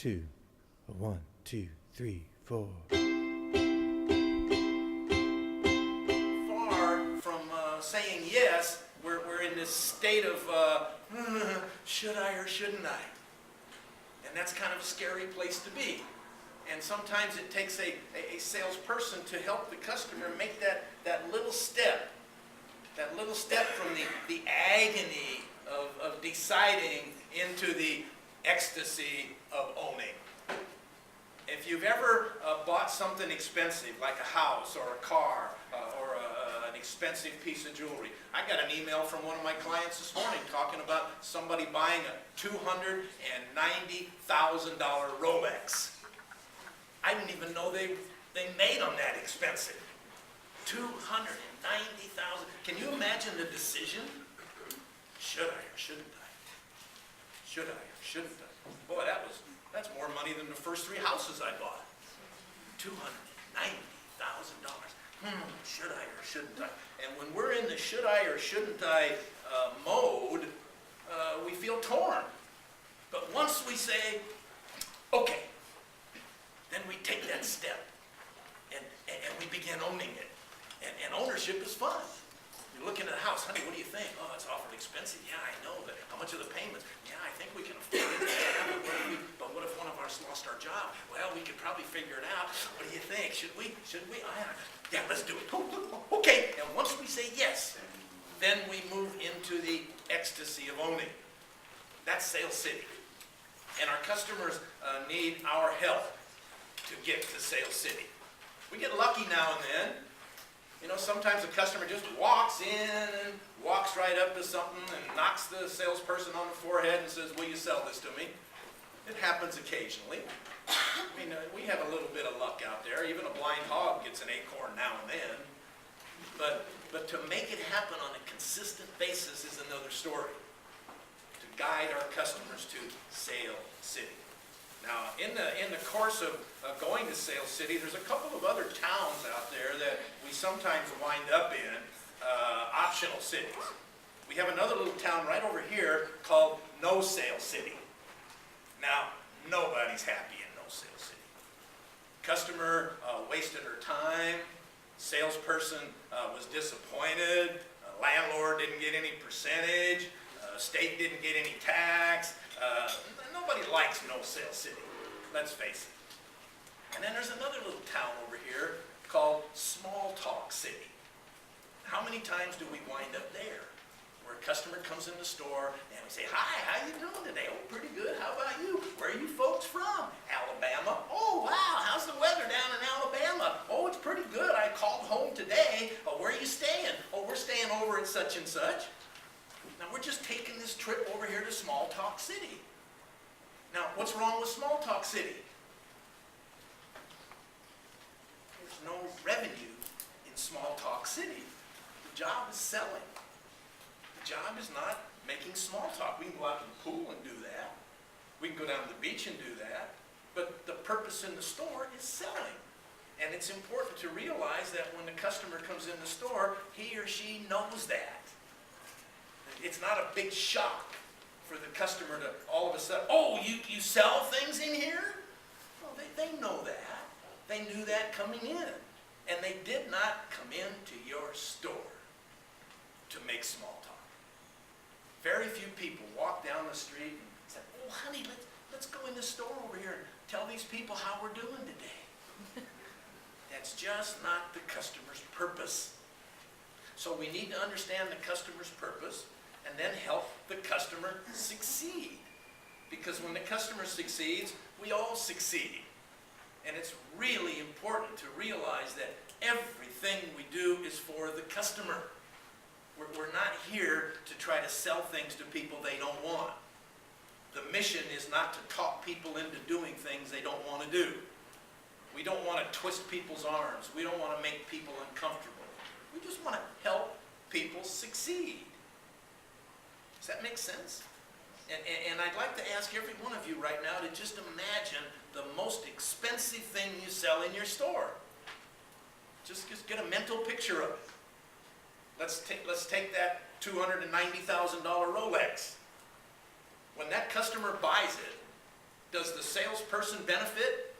two. A 1, 2, 3, 4. Far from saying yes, we're in this state of should I or shouldn't I? And that's kind of a scary place to be. And sometimes it takes a salesperson to help the customer make that little step from the agony of deciding into the ecstasy of owning. If you've ever bought something expensive, like a house or a car or an expensive piece of jewelry. I got an email from one of my clients this morning talking about somebody buying a $290,000 Rolex. I didn't even know they made them that expensive. $290,000. Can you imagine the decision? Should I or shouldn't I? Should I or shouldn't I? Boy, that's more money than the first 3 houses I bought. $290,000. Should I or shouldn't I? And when we're in the should I or shouldn't I mode, we feel torn. But once we say, okay, then we take that step and we begin owning it. And ownership is fun. You're looking at a house, honey, what do you think? Oh, it's awfully expensive. Yeah, I know, but how much are the payments? Yeah, I think we can afford it. Yeah, but what if one of us lost our job? Well, we could probably figure it out. What do you think? Should we? Yeah, let's do it. Okay, and once we say yes, then we move into the ecstasy of owning. That's Sales City. And our customers need our help to get to Sales City. We get lucky now and then. You know, sometimes a customer just walks in and walks right up to something and knocks the salesperson on the forehead and says, will you sell this to me? It happens occasionally. I mean, we have a little bit of luck out there. Even a blind hog gets an acorn now and then. But to make it happen on a consistent basis is another story. To guide our customers to Sales City. Now, in the course of going to Sales City, there's a couple of other towns out there that we sometimes wind up in, optional cities. We have another little town right over here called No Sales City. Now, nobody's happy in No Sales City. Customer wasted her time. Salesperson was disappointed. Landlord didn't get any percentage. State didn't get any tax. Nobody likes No Sales City, let's face it. And then there's another little town over here called Small Talk City. How many times do we wind up there? Where a customer comes in the store and we say, hi, how you doing today? Oh, pretty good. How about you? Where are you folks from? Alabama. Oh, wow, how's the weather down in Alabama? Oh, it's pretty good. I called home today. Oh, where are you staying? Oh, we're staying over at such and such. Now, we're just taking this trip over here to Small Talk City. Now, what's wrong with Small Talk City? There's no revenue in Small Talk City. The job is selling. The job is not making small talk. We can go out to the pool and do that. We can go down to the beach and do that. But the purpose in the store is selling. And it's important to realize that when the customer comes in the store, he or she knows that. It's not a big shock for the customer to all of a sudden, oh, you sell things in here? Well, they know that. They knew that coming in. And they did not come into your store to make small talk. Very few people walk down the street and say, oh, honey, let's go in the store over here and tell these people how we're doing today. That's just not the customer's purpose. So we need to understand the customer's purpose and then help the customer succeed. Because when the customer succeeds, we all succeed. And it's really important to realize that everything we do is for the customer. We're not here to try to sell things to people they don't want. The mission is not to talk people into doing things they don't want to do. We don't want to twist people's arms. We don't want to make people uncomfortable. We just want to help people succeed. Does that make sense? And I'd like to ask every one of you right now to just imagine the most expensive thing you sell in your store. Just get a mental picture of it. Let's take that $290,000 Rolex. When that customer buys it, Does the salesperson benefit?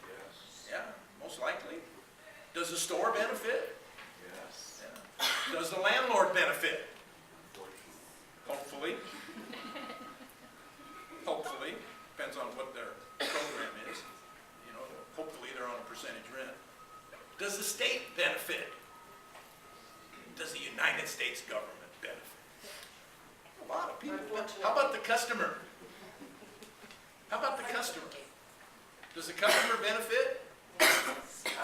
Yes. Yeah, most likely. Does the store benefit? Yes. Yeah. Does the landlord benefit? Hopefully. Hopefully. Depends on what their program is. You know, hopefully they're on a percentage rent. Does the state benefit? Does the United States government benefit? A lot of people. How about the customer? How about the customer? Does the customer benefit?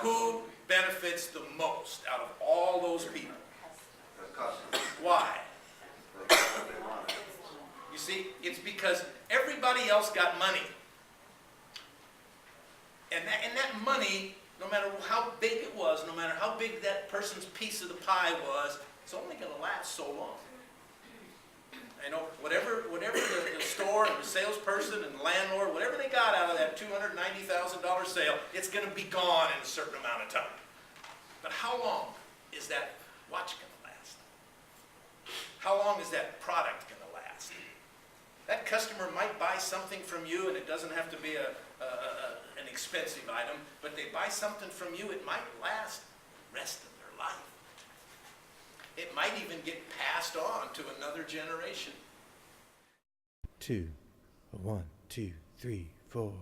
Who benefits the most out of all those people? The customer. Why? They get what they want. You see, it's because everybody else got money. And that money, no matter how big it was, no matter how big that person's piece of the pie was, it's only going to last so long. I know, whatever the store and the salesperson and the landlord, whatever they got out of that $290,000 sale, it's going to be gone in a certain amount of time. But how long is that watch going to last? How long is that product going to last? That customer might buy something from you, and it doesn't have to be an expensive item, but they buy something from you, it might last the rest of their life. It might even get passed on to another generation. 2, 1, 2, 3, 4.